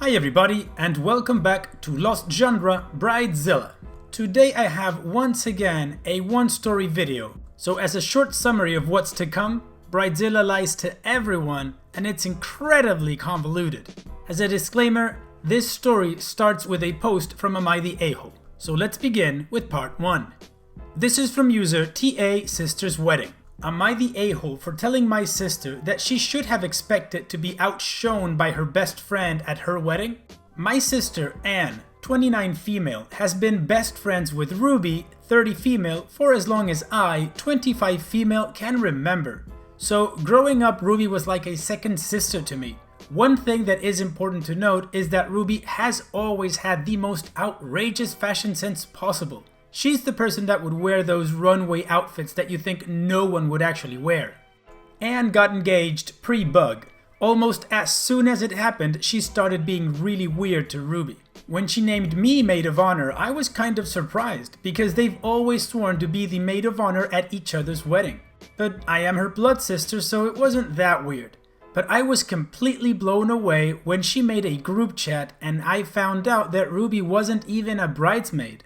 Hi everybody and welcome back to Lost Genre Bridezilla. Today I have once again a one-story video. So as a short summary of what's to come, Bridezilla lies to everyone and it's incredibly convoluted. As a disclaimer, this story starts with a post from Am I the A-hole? So let's begin with part 1. This is from user TA Sister's Wedding. Am I the a-hole for telling my sister that she should have expected to be outshone by her best friend at her wedding? My sister, Anne, 29 female, has been best friends with Ruby, 30 female, for as long as I, 25 female, can remember. So growing up, Ruby was like a second sister to me. One thing that is important to note is that Ruby has always had the most outrageous fashion sense possible. She's the person that would wear those runway outfits that you think no one would actually wear. Anne got engaged pre-bug. Almost as soon as it happened, she started being really weird to Ruby. When she named me maid of honor, I was kind of surprised because they've always sworn to be the maid of honor at each other's wedding. But I am her blood sister, so it wasn't that weird. But I was completely blown away when she made a group chat and I found out that Ruby wasn't even a bridesmaid.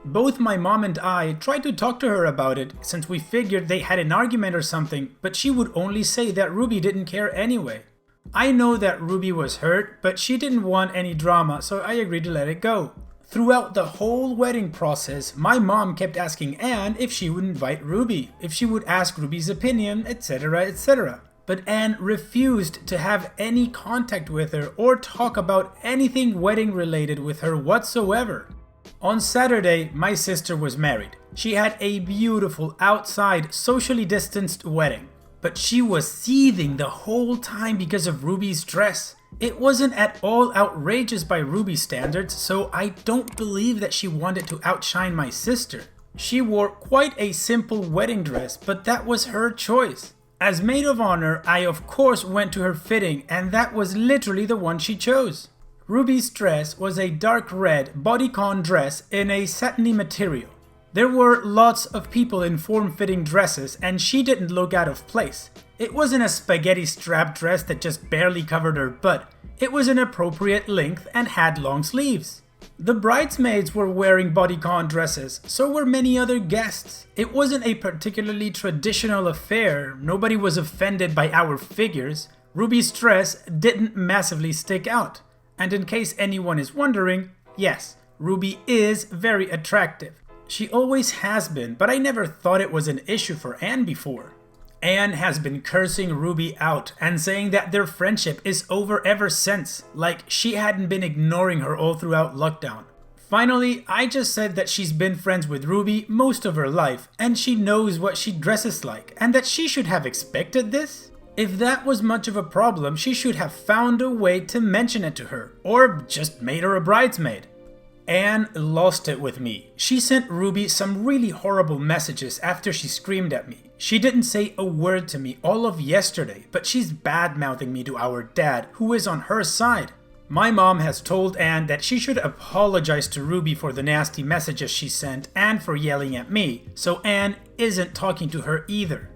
Both my mom and I tried to talk to her about it since we figured they had an argument or something, but she would only say that Ruby didn't care anyway. I know that Ruby was hurt, but she didn't want any drama, so I agreed to let it go. Throughout the whole wedding process, my mom kept asking Anne if she would invite Ruby, if she would ask Ruby's opinion, etc, etc. But Anne refused to have any contact with her or talk about anything wedding related with her whatsoever. On Saturday, my sister was married. She had a beautiful outside, socially distanced wedding. But she was seething the whole time because of Ruby's dress. It wasn't at all outrageous by Ruby's standards, so I don't believe that she wanted to outshine my sister. She wore quite a simple wedding dress, but that was her choice. As maid of honor, I of course went to her fitting, and that was literally the one she chose. Ruby's dress was a dark red bodycon dress in a satiny material. There were lots of people in form-fitting dresses and she didn't look out of place. It wasn't a spaghetti strap dress that just barely covered her butt. It was an appropriate length and had long sleeves. The bridesmaids were wearing bodycon dresses, so were many other guests. It wasn't a particularly traditional affair. Nobody was offended by our figures. Ruby's dress didn't massively stick out. And in case anyone is wondering, yes, Ruby is very attractive. She always has been, but I never thought it was an issue for Anne before. Anne has been cursing Ruby out and saying that their friendship is over ever since, like she hadn't been ignoring her all throughout lockdown. Finally, I just said that she's been friends with Ruby most of her life and she knows what she dresses like and that she should have expected this. If that was much of a problem, she should have found a way to mention it to her, or just made her a bridesmaid. Anne lost it with me. She sent Ruby some really horrible messages after she screamed at me. She didn't say a word to me all of yesterday, but she's bad-mouthing me to our dad, who is on her side. My mom has told Anne that she should apologize to Ruby for the nasty messages she sent and for yelling at me, so Anne isn't talking to her either.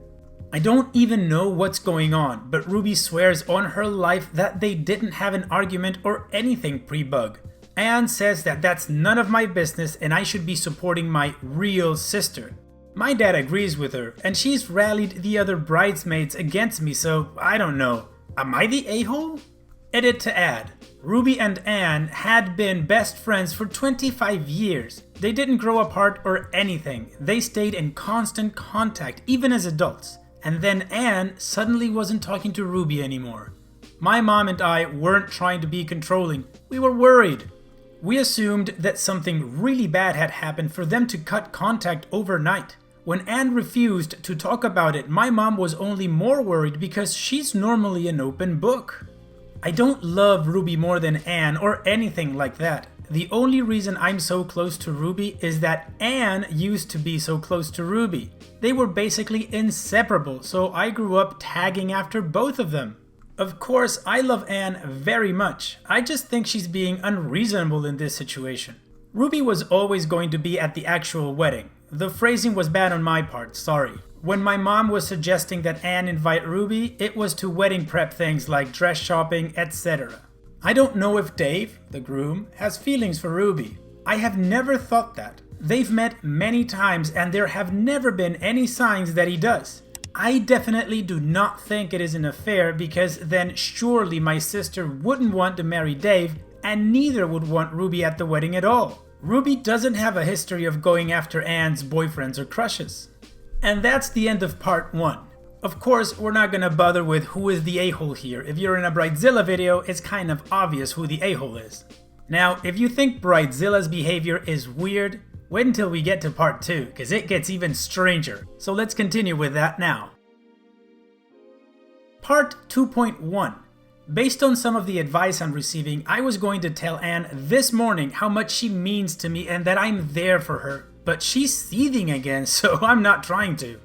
I don't even know what's going on, but Ruby swears on her life that they didn't have an argument or anything pre-bug. Anne says that that's none of my business and I should be supporting my real sister. My dad agrees with her, and she's rallied the other bridesmaids against me, so I don't know. Am I the a-hole? Edit to add. Ruby and Anne had been best friends for 25 years. They didn't grow apart or anything. They stayed in constant contact, even as adults. And then Anne suddenly wasn't talking to Ruby anymore. My mom and I weren't trying to be controlling. We were worried. We assumed that something really bad had happened for them to cut contact overnight. When Anne refused to talk about it, my mom was only more worried because she's normally an open book. I don't love Ruby more than Anne or anything like that. The only reason I'm so close to Ruby is that Anne used to be so close to Ruby. They were basically inseparable, so I grew up tagging after both of them. Of course, I love Anne very much. I just think she's being unreasonable in this situation. Ruby was always going to be at the actual wedding. The phrasing was bad on my part, sorry. When my mom was suggesting that Anne invite Ruby, it was to wedding prep things like dress shopping, etc. I don't know if Dave, the groom, has feelings for Ruby. I have never thought that. They've met many times and there have never been any signs that he does. I definitely do not think it is an affair because then surely my sister wouldn't want to marry Dave and neither would want Ruby at the wedding at all. Ruby doesn't have a history of going after Anne's boyfriends or crushes. And that's the end of part 1. Of course, we're not gonna bother with who is the a-hole here. If you're in a Bridezilla video, it's kind of obvious who the a-hole is. Now, if you think Bridezilla's behavior is weird, wait until we get to part 2, because it gets even stranger. So let's continue with that now. Part 2.1. Based on some of the advice I'm receiving, I was going to tell Anne this morning how much she means to me and that I'm there for her. But she's seething again, so I'm not trying to.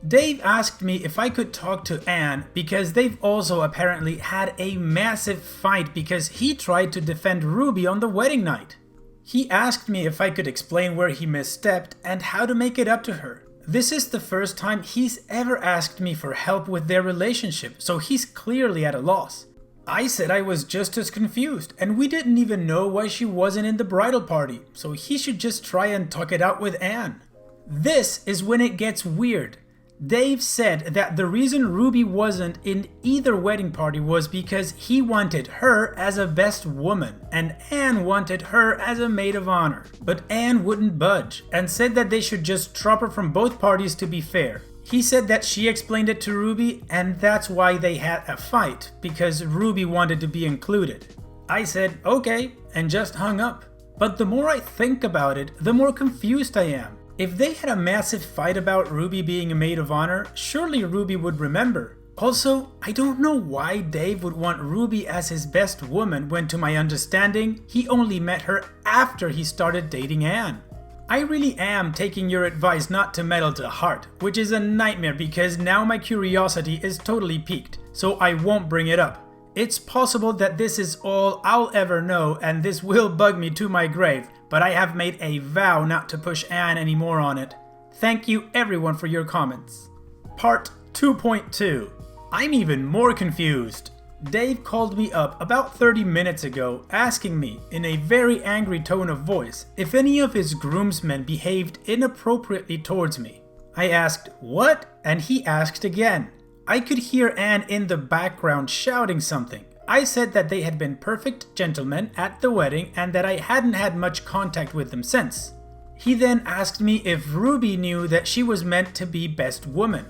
Dave asked me if I could talk to Anne because they've also apparently had a massive fight because he tried to defend Ruby on the wedding night. He asked me if I could explain where he misstepped and how to make it up to her. This is the first time he's ever asked me for help with their relationship, so he's clearly at a loss. I said I was just as confused, and we didn't even know why she wasn't in the bridal party, so he should just try and talk it out with Anne. This is when it gets weird. Dave said that the reason Ruby wasn't in either wedding party was because he wanted her as a best woman and Anne wanted her as a maid of honor. But Anne wouldn't budge and said that they should just drop her from both parties to be fair. He said that she explained it to Ruby and that's why they had a fight, because Ruby wanted to be included. I said okay and just hung up. But the more I think about it, the more confused I am. If they had a massive fight about Ruby being a maid of honor, surely Ruby would remember. Also, I don't know why Dave would want Ruby as his best woman when, to my understanding, he only met her after he started dating Anne. I really am taking your advice not to meddle to heart, which is a nightmare because now my curiosity is totally piqued, so I won't bring it up. It's possible that this is all I'll ever know and this will bug me to my grave, but I have made a vow not to push Anne anymore on it. Thank you everyone for your comments. Part 2.2. I'm even more confused. Dave called me up about 30 minutes ago asking me, in a very angry tone of voice, if any of his groomsmen behaved inappropriately towards me. I asked, "What?" and he asked again. I could hear Anne in the background shouting something. I said that they had been perfect gentlemen at the wedding and that I hadn't had much contact with them since. He then asked me if Ruby knew that she was meant to be best woman.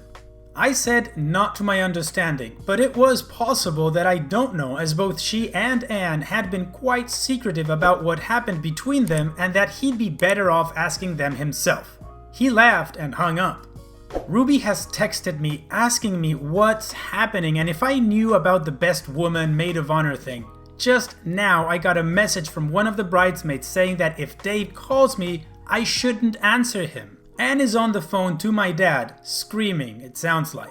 I said not to my understanding, but it was possible that I don't know, as both she and Anne had been quite secretive about what happened between them and that he'd be better off asking them himself. He laughed and hung up. Ruby has texted me asking me what's happening and if I knew about the best woman maid of honor thing. Just now I got a message from one of the bridesmaids saying that if Dave calls me, I shouldn't answer him. Anne is on the phone to my dad, screaming, it sounds like.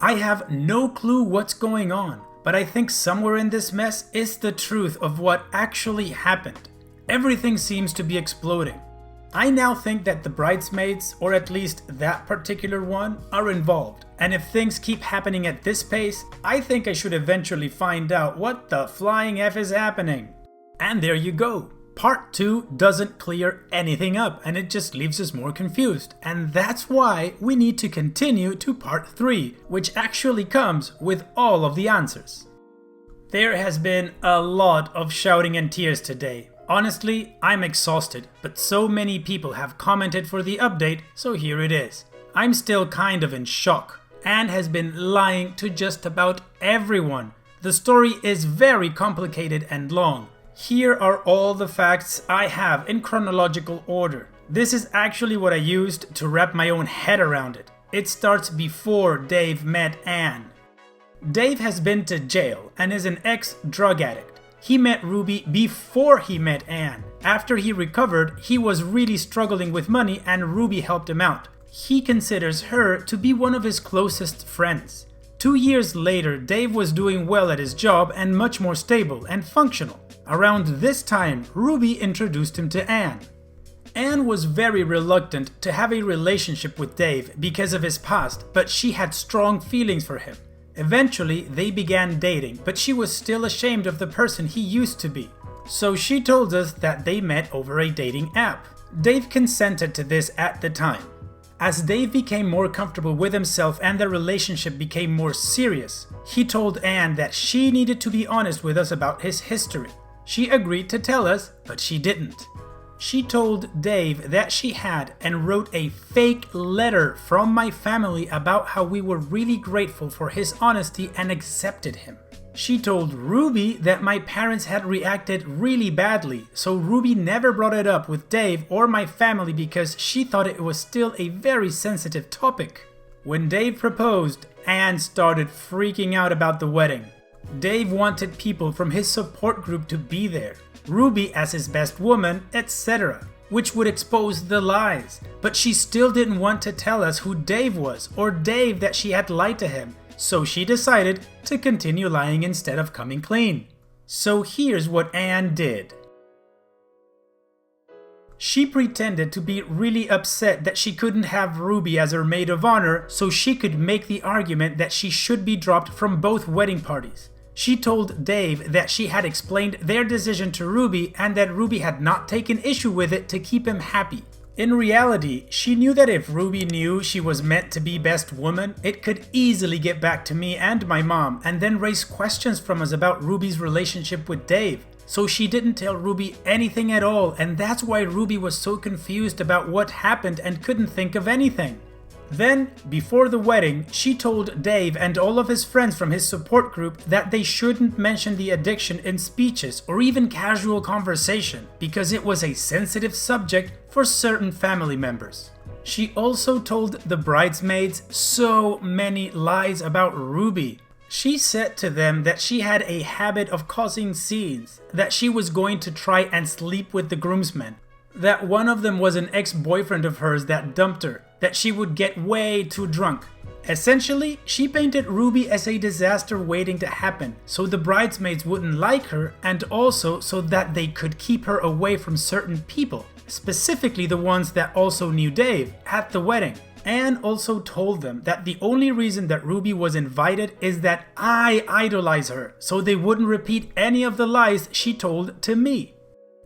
I have no clue what's going on, but I think somewhere in this mess is the truth of what actually happened. Everything seems to be exploding. I now think that the bridesmaids, or at least that particular one, are involved. And if things keep happening at this pace, I think I should eventually find out what the flying F is happening. And there you go. Part 2 doesn't clear anything up and it just leaves us more confused. And that's why we need to continue to part 3, which actually comes with all of the answers. There has been a lot of shouting and tears today. Honestly, I'm exhausted, but so many people have commented for the update, so here it is. I'm still kind of in shock. Anne has been lying to just about everyone. The story is very complicated and long. Here are all the facts I have in chronological order. This is actually what I used to wrap my own head around it. It starts before Dave met Anne. Dave has been to jail and is an ex-drug addict. He met Ruby before he met Anne. After he recovered, he was really struggling with money and Ruby helped him out. He considers her to be one of his closest friends. 2 years later, Dave was doing well at his job and much more stable and functional. Around this time, Ruby introduced him to Anne. Anne was very reluctant to have a relationship with Dave because of his past, but she had strong feelings for him. Eventually, they began dating, but she was still ashamed of the person he used to be. So she told us that they met over a dating app. Dave consented to this at the time. As Dave became more comfortable with himself and their relationship became more serious, he told Anne that she needed to be honest with us about his history. She agreed to tell us, but she didn't. She told Dave that she had and wrote a fake letter from my family about how we were really grateful for his honesty and accepted him. She told Ruby that my parents had reacted really badly, so Ruby never brought it up with Dave or my family because she thought it was still a very sensitive topic. When Dave proposed, Anne started freaking out about the wedding. Dave wanted people from his support group to be there, Ruby as his best woman, etc., which would expose the lies. But she still didn't want to tell us who Dave was or Dave that she had lied to him. So she decided to continue lying instead of coming clean. So here's what Anne did. She pretended to be really upset that she couldn't have Ruby as her maid of honor so she could make the argument that she should be dropped from both wedding parties. She told Dave that she had explained their decision to Ruby and that Ruby had not taken issue with it to keep him happy. In reality, she knew that if Ruby knew she was meant to be best woman, it could easily get back to me and my mom and then raise questions from us about Ruby's relationship with Dave. So she didn't tell Ruby anything at all, and that's why Ruby was so confused about what happened and couldn't think of anything. Then, before the wedding, she told Dave and all of his friends from his support group that they shouldn't mention the addiction in speeches or even casual conversation because it was a sensitive subject for certain family members. She also told the bridesmaids so many lies about Ruby. She said to them that she had a habit of causing scenes, that she was going to try and sleep with the groomsmen, that one of them was an ex-boyfriend of hers that dumped her, that she would get way too drunk. Essentially, she painted Ruby as a disaster waiting to happen, so the bridesmaids wouldn't like her and also so that they could keep her away from certain people, specifically the ones that also knew Dave, at the wedding. Anne also told them that the only reason that Ruby was invited is that I idolize her, so they wouldn't repeat any of the lies she told to me.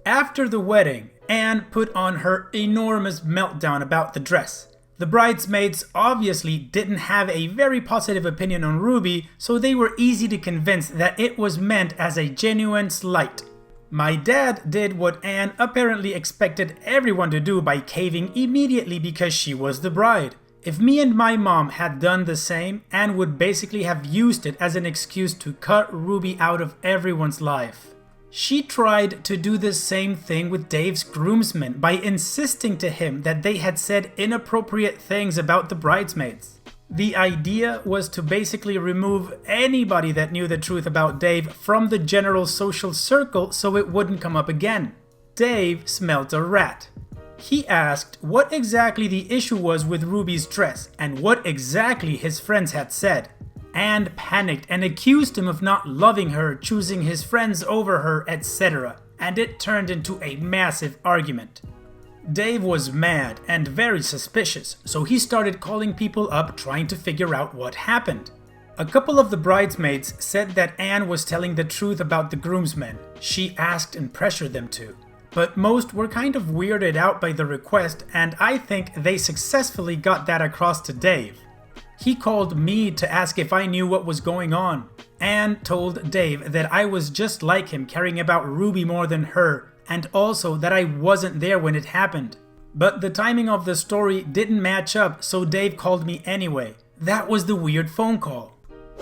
After the wedding, Anne put on her enormous meltdown about the dress. The bridesmaids obviously didn't have a very positive opinion on Ruby, so they were easy to convince that it was meant as a genuine slight. My dad did what Anne apparently expected everyone to do by caving immediately because she was the bride. If me and my mom had done the same, Anne would basically have used it as an excuse to cut Ruby out of everyone's life. She tried to do the same thing with Dave's groomsmen by insisting to him that they had said inappropriate things about the bridesmaids. The idea was to basically remove anybody that knew the truth about Dave from the general social circle so it wouldn't come up again. Dave smelt a rat. He asked what exactly the issue was with Ruby's dress and what exactly his friends had said. Anne panicked and accused him of not loving her, choosing his friends over her, etc., and it turned into a massive argument. Dave was mad and very suspicious, so he started calling people up trying to figure out what happened. A couple of the bridesmaids said that Anne was telling the truth about the groomsmen. She asked and pressured them to. But most were kind of weirded out by the request, and I think they successfully got that across to Dave. He called me to ask if I knew what was going on. Anne told Dave that I was just like him, caring about Ruby more than her, and also that I wasn't there when it happened. But the timing of the story didn't match up, so Dave called me anyway. That was the weird phone call.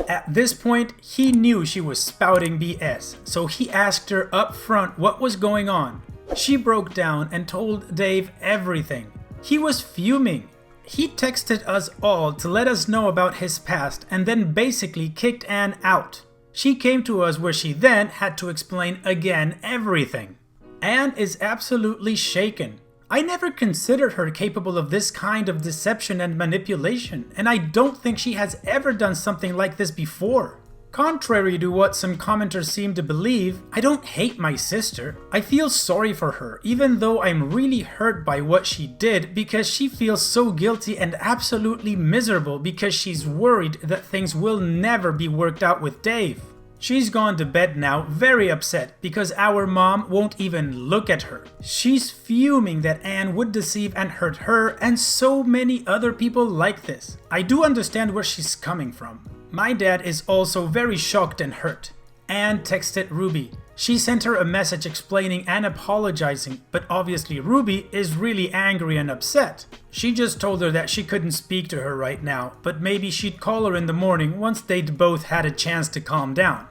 At this point, he knew she was spouting BS, so he asked her up front what was going on. She broke down and told Dave everything. He was fuming. He texted us all to let us know about his past and then basically kicked Anne out. She came to us where she then had to explain again everything. Anne is absolutely shaken. I never considered her capable of this kind of deception and manipulation, and I don't think she has ever done something like this before. Contrary to what some commenters seem to believe, I don't hate my sister. I feel sorry for her, even though I'm really hurt by what she did because she feels so guilty and absolutely miserable because she's worried that things will never be worked out with Dave. She's gone to bed now very upset because our mom won't even look at her. She's fuming that Anne would deceive and hurt her and so many other people like this. I do understand where she's coming from. My dad is also very shocked and hurt. Anne texted Ruby. She sent her a message explaining and apologizing, but obviously Ruby is really angry and upset. She just told her that she couldn't speak to her right now, but maybe she'd call her in the morning once they'd both had a chance to calm down.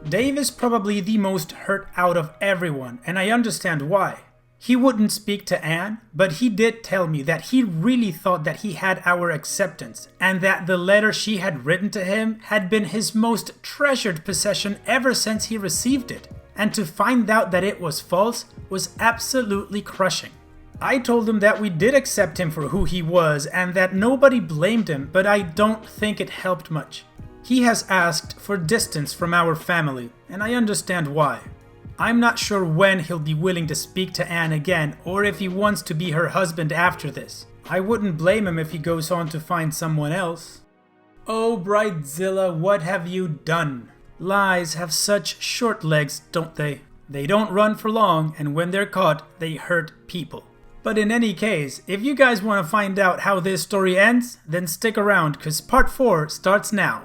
Dave is probably the most hurt out of everyone, and I understand why. He wouldn't speak to Anne, but he did tell me that he really thought that he had our acceptance, and that the letter she had written to him had been his most treasured possession ever since he received it, and to find out that it was false was absolutely crushing. I told him that we did accept him for who he was and that nobody blamed him, but I don't think it helped much. He has asked for distance from our family, and I understand why. I'm not sure when he'll be willing to speak to Anne again or if he wants to be her husband after this. I wouldn't blame him if he goes on to find someone else. Oh, Bridezilla, what have you done? Lies have such short legs, don't they? They don't run for long, and when they're caught, they hurt people. But in any case, if you guys want to find out how this story ends, then stick around, cause part 4 starts now.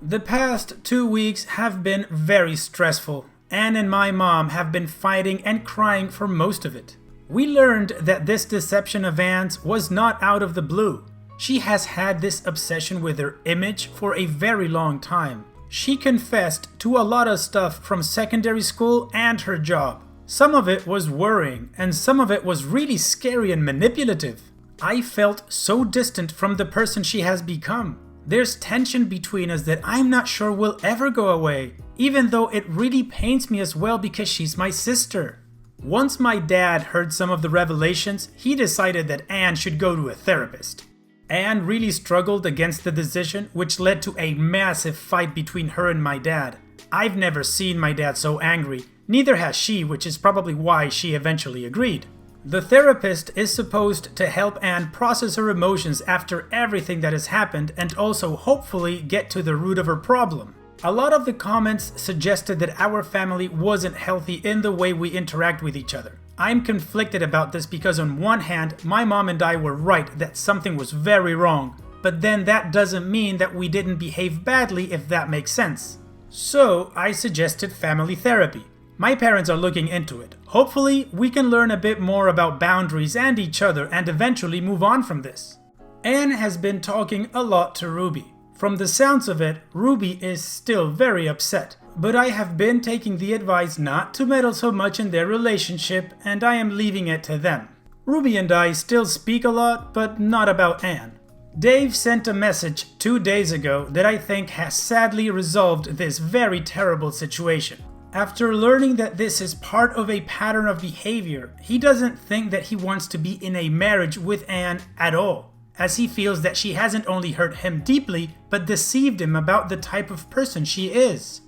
The past 2 weeks have been very stressful. Anne and my mom have been fighting and crying for most of it. We learned that this deception of Anne's was not out of the blue. She has had this obsession with her image for a very long time. She confessed to a lot of stuff from secondary school and her job. Some of it was worrying, and some of it was really scary and manipulative. I felt so distant from the person she has become. There's tension between us that I'm not sure will ever go away, even though it really pains me as well because she's my sister. Once my dad heard some of the revelations, he decided that Anne should go to a therapist. Anne really struggled against the decision, which led to a massive fight between her and my dad. I've never seen my dad so angry, neither has she, which is probably why she eventually agreed. The therapist is supposed to help Anne process her emotions after everything that has happened and also hopefully get to the root of her problem. A lot of the comments suggested that our family wasn't healthy in the way we interact with each other. I'm conflicted about this because on one hand, my mom and I were right that something was very wrong, but then that doesn't mean that we didn't behave badly, if that makes sense. So I suggested family therapy. My parents are looking into it. Hopefully, we can learn a bit more about boundaries and each other and eventually move on from this. Anne has been talking a lot to Ruby. From the sounds of it, Ruby is still very upset. But I have been taking the advice not to meddle so much in their relationship, and I am leaving it to them. Ruby and I still speak a lot, but not about Anne. Dave sent a message 2 days ago that I think has sadly resolved this very terrible situation. After learning that this is part of a pattern of behavior, he doesn't think that he wants to be in a marriage with Anne at all, as he feels that she hasn't only hurt him deeply, but deceived him about the type of person she is.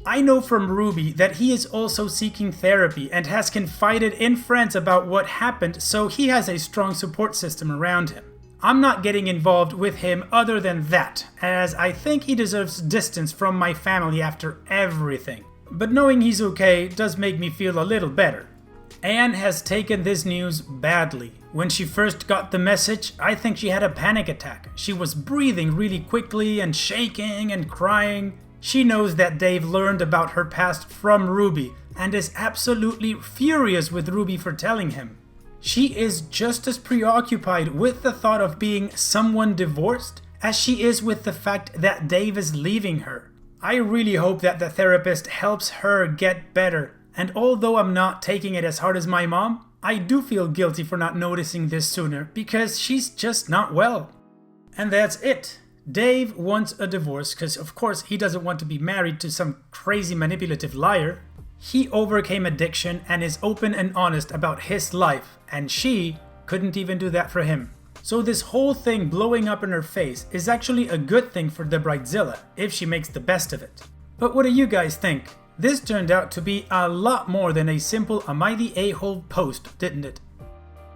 I know from Ruby that he is also seeking therapy and has confided in friends about what happened, so he has a strong support system around him. I'm not getting involved with him other than that, as I think he deserves distance from my family after everything. But knowing he's okay does make me feel a little better. Anne has taken this news badly. When she first got the message, I think she had a panic attack. She was breathing really quickly and shaking and crying. She knows that Dave learned about her past from Ruby and is absolutely furious with Ruby for telling him. She is just as preoccupied with the thought of being someone divorced as she is with the fact that Dave is leaving her. I really hope that the therapist helps her get better, and although I'm not taking it as hard as my mom, I do feel guilty for not noticing this sooner because she's just not well. And that's it. Dave wants a divorce because of course he doesn't want to be married to some crazy manipulative liar. He overcame addiction and is open and honest about his life, and she couldn't even do that for him. So this whole thing blowing up in her face is actually a good thing for the Bridezilla if she makes the best of it. But what do you guys think? This turned out to be a lot more than a simple "Am I the a-hole" post, didn't it?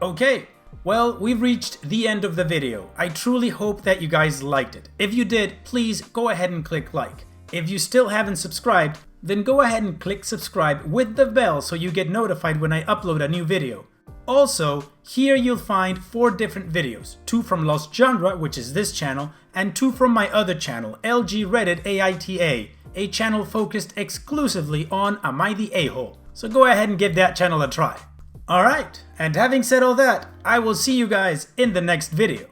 Okay, well, we've reached the end of the video. I truly hope that you guys liked it. If you did, please go ahead and click like. If you still haven't subscribed, then go ahead and click subscribe with the bell so you get notified when I upload a new video. Also, here you'll find 4 different videos, 2 from Lost Genre, which is this channel, and 2 from my other channel, LG Reddit AITA, a channel focused exclusively on Am I the a-hole? So go ahead and give that channel a try. Alright, and having said all that, I will see you guys in the next video.